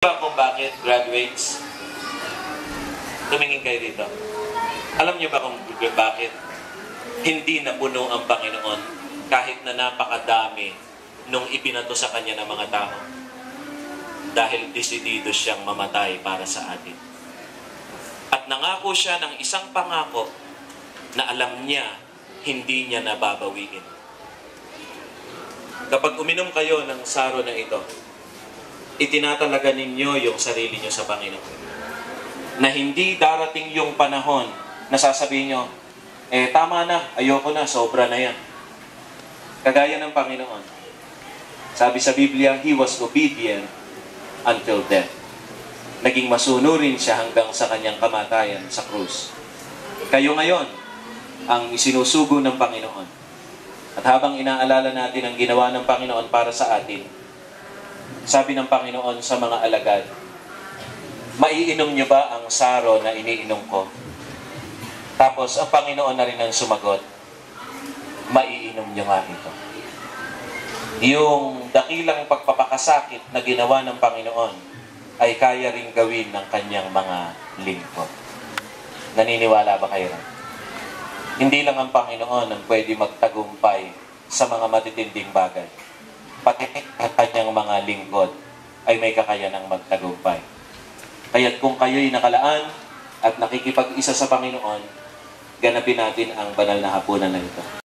Ba kung bakit graduates? Tumingin kayo dito. Alam niyo ba kung bakit hindi napuno ang Panginoon kahit na napakadami nung ibinato sa Kanya ng mga tao? Dahil desidido siyang mamatay para sa atin. At nangako siya ng isang pangako na alam niya hindi niya nababawiin. Kapag uminom kayo ng saro na ito, itinatalaga ninyo yung sarili nyo sa Panginoon. Na hindi darating yung panahon na sasabihin nyo, tama na, ayoko na, sobra na yan. Kagaya ng Panginoon. Sabi sa Biblia, He was obedient until death. Naging masunurin siya hanggang sa kanyang kamatayan sa krus. Kayo ngayon, ang isinusugo ng Panginoon. At habang inaalala natin ang ginawa ng Panginoon para sa atin, sabi ng Panginoon sa mga alagad, maiinom niyo ba ang saro na iniinom ko? Tapos ang Panginoon na rin ang sumagot, maiinom niyo nga ito. Yung dakilang pagpapakasakit na ginawa ng Panginoon ay kaya ring gawin ng kanyang mga lingkod. Naniniwala ba kayo? Hindi lang ang Panginoon ang pwede magtagumpay sa mga matitinding bagay. Pati ang kanyang mga lingkod ay may kakayanang magtagumpay. Kaya't kung kayo'y nakalaan at nakikipag-isa sa Panginoon, ganapin natin ang banal na hapunan na ito.